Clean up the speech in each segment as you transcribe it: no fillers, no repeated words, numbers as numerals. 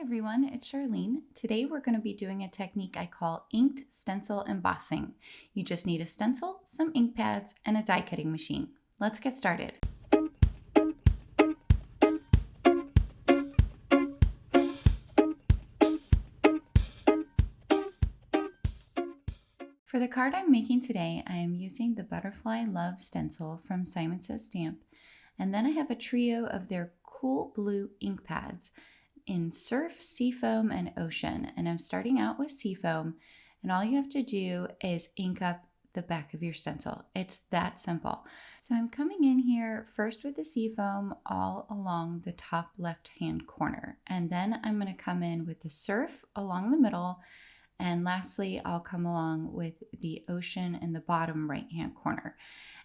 everyone, it's Charlene. Today we're going to be doing a technique I call inked stencil embossing. You just need a stencil, some ink pads, and a die cutting machine. Let's get started. For the card I'm making today, I am using the Butterfly Love stencil from Simon Says Stamp, and then I have a trio of their cool blue ink pads in Surf, Seafoam, and Ocean. And I'm starting out with Seafoam, and all you have to do is ink up the back of your stencil. It's that simple. So I'm coming in here first with the Seafoam all along the top left-hand corner, and then I'm going to come in with the Surf along the middle, and lastly, I'll come along with the Ocean in the bottom right-hand corner.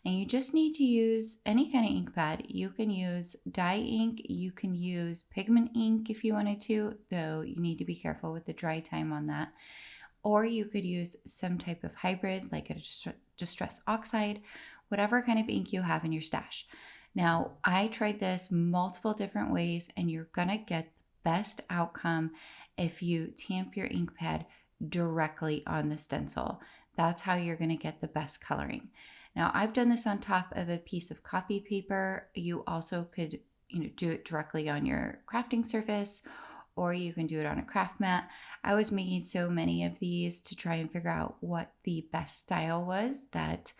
And you just need to use any kind of ink pad. You can use dye ink, you can use pigment ink if you wanted to, though you need to be careful with the dry time on that. Or you could use some type of hybrid, like a distress oxide, whatever kind of ink you have in your stash. Now, I tried this multiple different ways, and you're gonna get the best outcome if you tamp your ink pad directly on the stencil. That's how you're going to get the best coloring. Now, I've done this on top of a piece of copy paper. You also could, do it directly on your crafting surface, or you can do it on a craft mat. I was making so many of these to try and figure out what the best style was that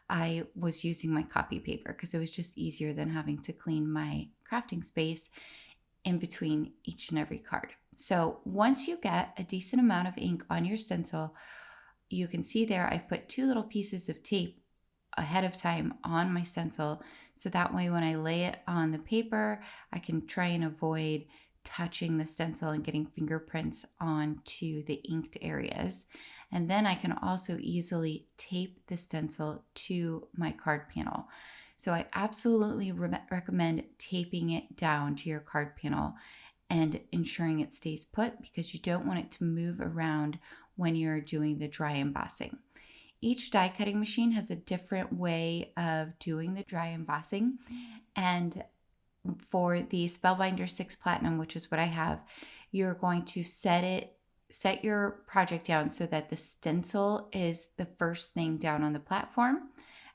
I was using my copy paper, because it was just easier than having to clean my crafting space in between each and every card. So once you get a decent amount of ink on your stencil, you can see there I've put two little pieces of tape ahead of time on my stencil, so that way when I lay it on the paper, I can try and avoid touching the stencil and getting fingerprints onto the inked areas. And then I can also easily tape the stencil to my card panel. So I absolutely recommend taping it down to your card panel and ensuring it stays put, because you don't want it to move around when you're doing the dry embossing. Each die cutting machine has a different way of doing the dry embossing, and for the Spellbinders 6 Platinum, which is what I have, you're going to set your project down so that the stencil is the first thing down on the platform,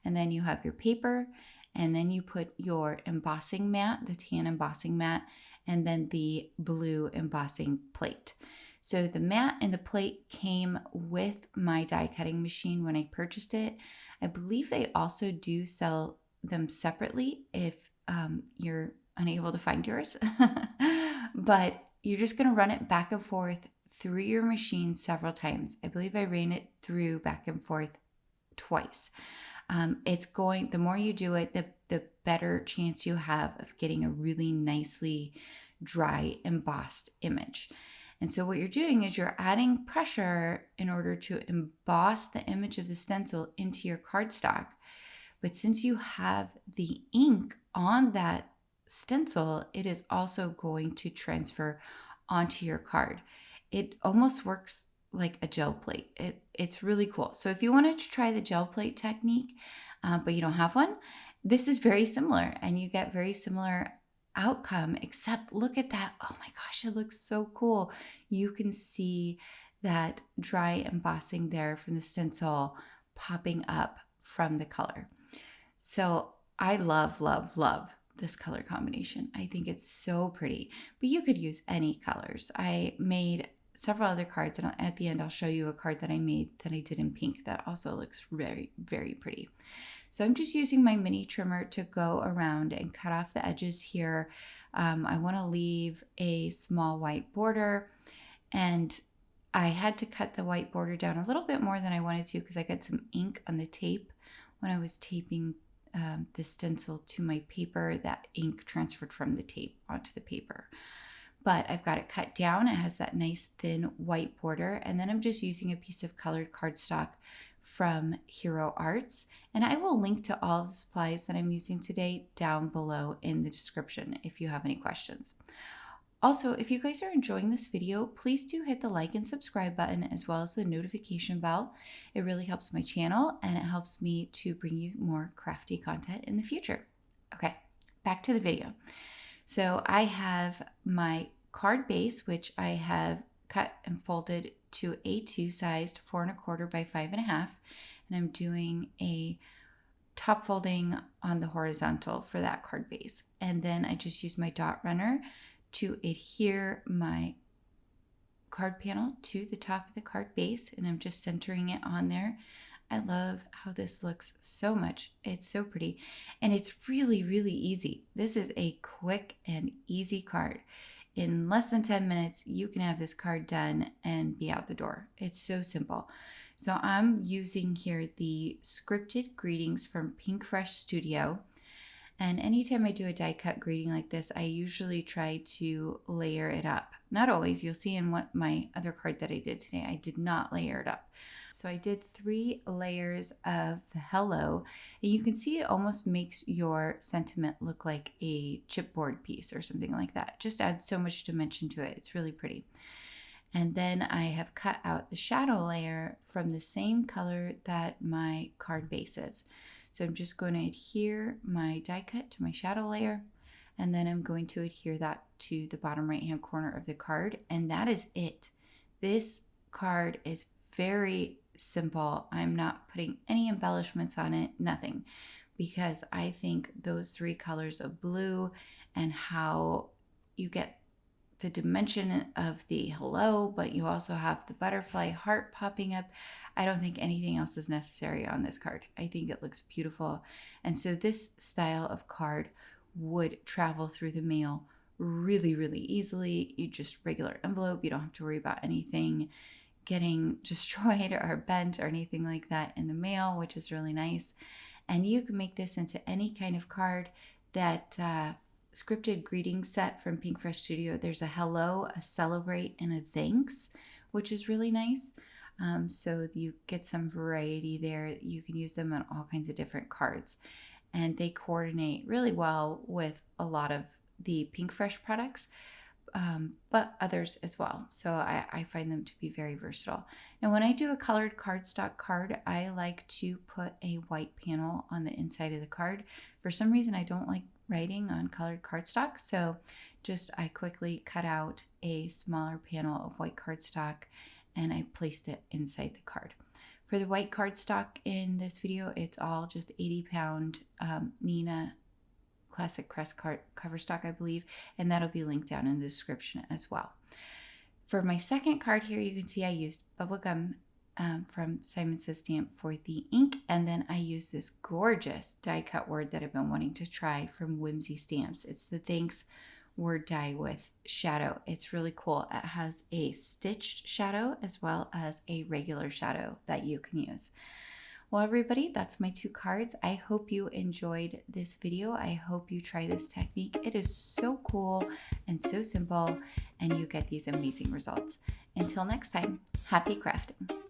and then you have your paper, and then you put your embossing mat, the tan embossing mat, and then the blue embossing plate. So the mat and the plate came with my die cutting machine when I purchased it. I believe they also do sell them separately if you're unable to find yours. But you're just going to run it back and forth through your machine several times. I believe I ran it through back and forth twice. The more you do it, the better chance you have of getting a really nicely dry embossed image. And so what you're doing is you're adding pressure in order to emboss the image of the stencil into your cardstock. But since you have the ink on that stencil, it is also going to transfer onto your card. It almost works like a gel plate. It's really cool. So if you wanted to try the gel plate technique, but you don't have one, this is very similar, and you get very similar outcome, except look at that. Oh my gosh, it looks so cool. You can see that dry embossing there from the stencil popping up from the color. So I love, love, love this color combination. I think it's so pretty, but you could use any colors. I made several other cards, and at the end I'll show you a card that I made that I did in pink that also looks very, very pretty. So I'm just using my mini trimmer to go around and cut off the edges here. I want to leave a small white border, and I had to cut the white border down a little bit more than I wanted to because I got some ink on the tape when I was taping the stencil to my paper. That ink transferred from the tape onto the paper. But I've got it cut down. It has that nice thin white border. And then I'm just using a piece of colored cardstock from Hero Arts. And I will link to all the supplies that I'm using today down below in the description if you have any questions. Also, if you guys are enjoying this video, please do hit the like and subscribe button as well as the notification bell. It really helps my channel, and it helps me to bring you more crafty content in the future. Okay, back to the video. So I have my card base, which I have cut and folded to A2 sized 4 1/4 by 5 1/2, and I'm doing a top folding on the horizontal for that card base. And then I just use my dot runner to adhere my card panel to the top of the card base, and I'm just centering it on there. I love how this looks so much. It's so pretty, and it's really, really easy. This is a quick and easy card. In less than 10 minutes, you can have this card done and be out the door. It's so simple. So I'm using here the scripted greetings from Pinkfresh Studio. And anytime I do a die cut greeting like this, I usually try to layer it up. Not always. You'll see in what my other card that I did today, I did not layer it up. So I did 3 layers of the hello, and you can see it almost makes your sentiment look like a chipboard piece or something like that. It just adds so much dimension to it. It's really pretty. And then I have cut out the shadow layer from the same color that my card base is. So I'm just going to adhere my die cut to my shadow layer, and then I'm going to adhere that to the bottom right hand corner of the card, and that is it. This card is very simple. I'm not putting any embellishments on it, nothing, because I think those 3 colors of blue and how you get the dimension of the hello, but you also have the butterfly heart popping up. I don't think anything else is necessary on this card. I think it looks beautiful. And so this style of card would travel through the mail really, really easily. You just regular envelope. You don't have to worry about anything getting destroyed or bent or anything like that in the mail, which is really nice. And you can make this into any kind of card. That scripted greeting set from Pinkfresh Studio, there's a hello, a celebrate, and a thanks, which is really nice. So you get some variety there. You can use them on all kinds of different cards, and they coordinate really well with a lot of the Pinkfresh products, but others as well. So I find them to be very versatile. Now, when I do a colored cardstock card, I like to put a white panel on the inside of the card. For some reason, I don't like writing on colored cardstock, so I quickly cut out a smaller panel of white cardstock and I placed it inside the card. For the white cardstock in this video, it's all just 80-pound Neenah Classic Crest cover stock, I believe, and that'll be linked down in the description as well. For my second card here, you can see I used bubblegum from Simon Says Stamp for the ink, and then I use this gorgeous die cut word that I've been wanting to try from Whimsy Stamps. It's the Thanks word die with shadow. It's really cool. It has a stitched shadow as well as a regular shadow that you can use. Well, everybody, that's my 2 cards. I hope you enjoyed this video. I hope you try this technique. It is so cool and so simple, and you get these amazing results. Until next time, happy crafting.